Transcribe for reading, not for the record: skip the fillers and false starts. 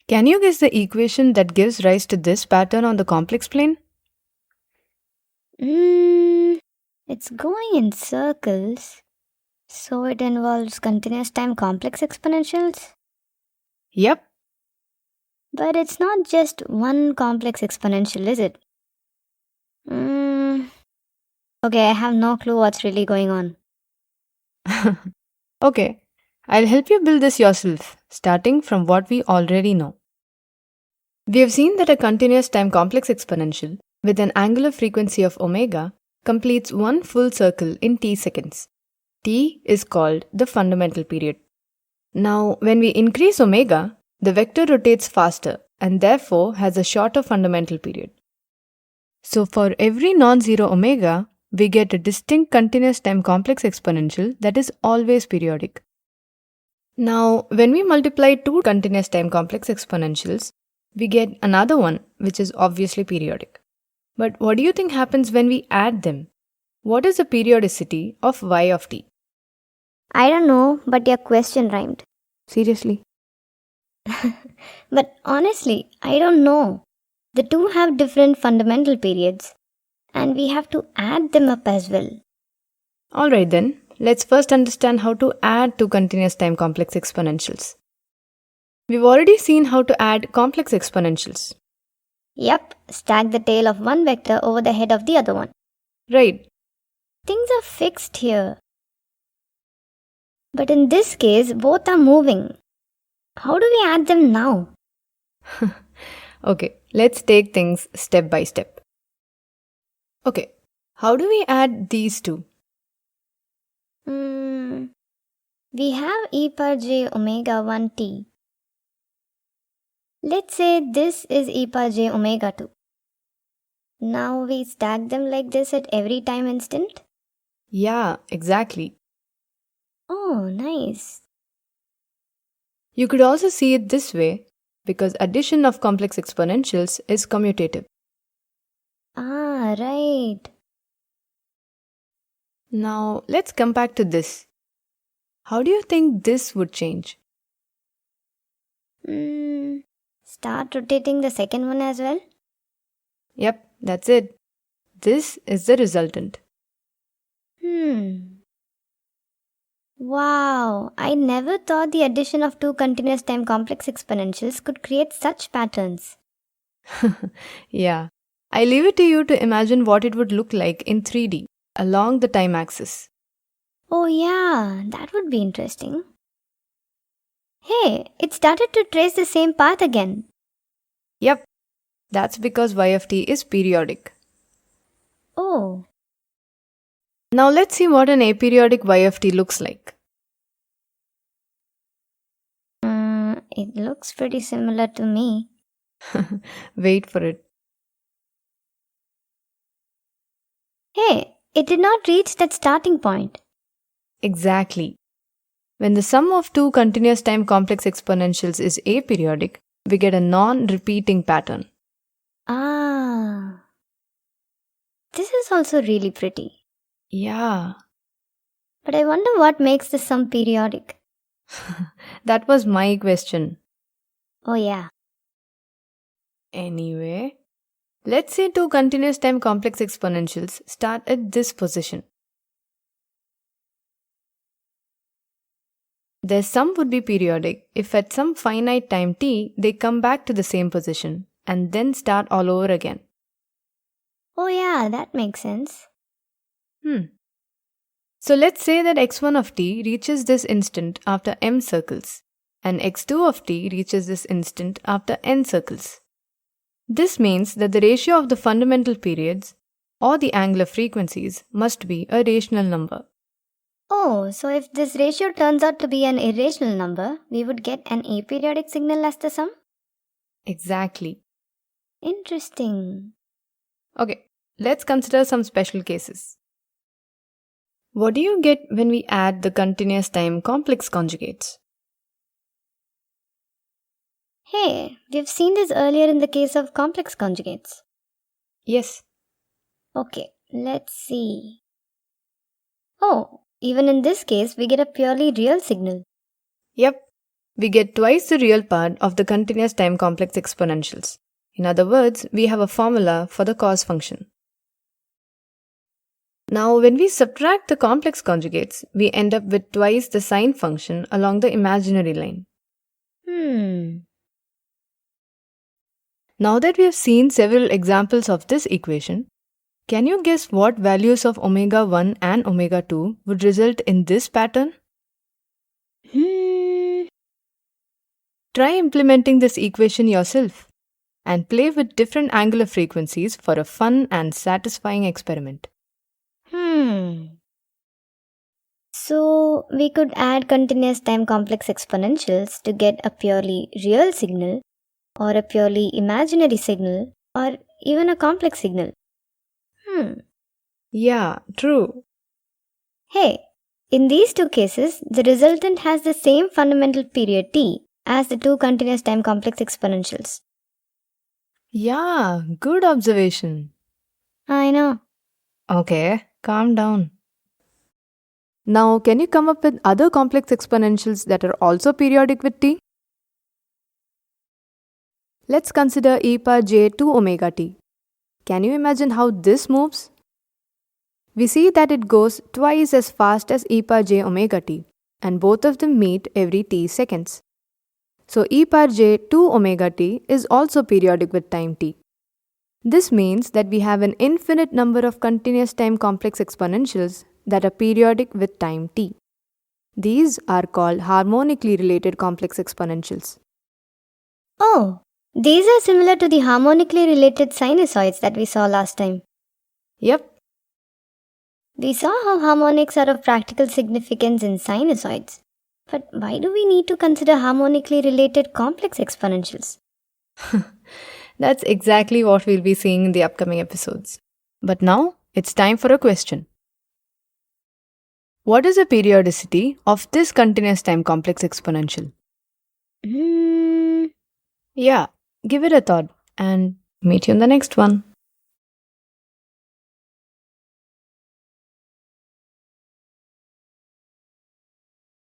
Can you guess the equation that gives rise to this pattern on the complex plane? It's going in circles, so it involves continuous time complex exponentials. Yep. But it's not just one complex exponential, is it? Okay, I have no clue what's really going on. Okay, I'll help you build this yourself, starting from what we already know. We have seen that a continuous time complex exponential with an angular frequency of omega completes one full circle in t seconds. T is called the fundamental period. Now, when we increase omega, the vector rotates faster and therefore has a shorter fundamental period. So, for every non-zero omega, we get a distinct continuous time complex exponential that is always periodic. Now, when we multiply two continuous time complex exponentials, we get another one which is obviously periodic. But what do you think happens when we add them? What is the periodicity of y of t? I don't know, but your question rhymed. Seriously? But honestly, I don't know. The two have different fundamental periods, and we have to add them up as well. Alright then, let's first understand how to add two continuous time complex exponentials. We've already seen how to add complex exponentials. Yep, stack the tail of one vector over the head of the other one. Right. Things are fixed here. But in this case, both are moving. How do we add them now? Okay, let's take things step by step. Okay, how do we add these two? We have e power j omega 1t. Let's say this is e power j omega 2. Now we stack them like this at every time instant? Yeah, exactly. Oh, nice. You could also see it this way because addition of complex exponentials is commutative. Ah, right. Now, let's come back to this. How do you think this would change? Start rotating the second one as well? Yep, that's it. This is the resultant. Wow, I never thought the addition of two continuous time complex exponentials could create such patterns. Yeah, I leave it to you to imagine what it would look like in 3D along the time axis. Oh yeah, that would be interesting. Hey, it started to trace the same path again. Yep, that's because y of t is periodic. Oh. Now let's see what an aperiodic y of t looks like. It looks pretty similar to me. Wait for it. Hey, it did not reach that starting point. Exactly. When the sum of two continuous time complex exponentials is aperiodic, we get a non-repeating pattern. Ah. This is also really pretty. Yeah. But I wonder what makes the sum periodic. That was my question. Oh yeah. Anyway, let's say two continuous time complex exponentials start at this position. Their sum would be periodic if at some finite time t they come back to the same position and then start all over again. Oh yeah, that makes sense. So let's say that x1 of t reaches this instant after m circles and x2 of t reaches this instant after n circles. This means that the ratio of the fundamental periods or the angular frequencies must be a rational number. Oh, so if this ratio turns out to be an irrational number, we would get an aperiodic signal as the sum? Exactly. Interesting. Okay, let's consider some special cases. What do you get when we add the continuous time complex conjugates? Hey, we've seen this earlier in the case of complex conjugates. Yes. Okay, let's see. Oh, even in this case, we get a purely real signal. Yep. we get twice the real part of the continuous time complex exponentials. In other words, we have a formula for the cos function. Now, when we subtract the complex conjugates, we end up with twice the sine function along the imaginary line. Now that we have seen several examples of this equation, can you guess what values of omega 1 and omega 2 would result in this pattern? Try implementing this equation yourself and play with different angular frequencies for a fun and satisfying experiment. So, we could add continuous time complex exponentials to get a purely real signal, or a purely imaginary signal, or even a complex signal. Yeah, true. Hey, in these two cases, the resultant has the same fundamental period t as the two continuous time complex exponentials. Yeah, good observation. I know. Okay, calm down. Now, can you come up with other complex exponentials that are also periodic with t? Let's consider e power j 2 omega t. Can you imagine how this moves? We see that it goes twice as fast as e power j omega t, and both of them meet every t seconds. So e power j 2 omega t is also periodic with time t. This means that we have an infinite number of continuous time complex exponentials that are periodic with time t. These are called harmonically related complex exponentials. Oh, these are similar to the harmonically related sinusoids that we saw last time. Yep. We saw how harmonics are of practical significance in sinusoids. But why do we need to consider harmonically related complex exponentials? That's exactly what we'll be seeing in the upcoming episodes. But now, it's time for a question. What is the periodicity of this continuous time complex exponential? Yeah, give it a thought and meet you in the next one.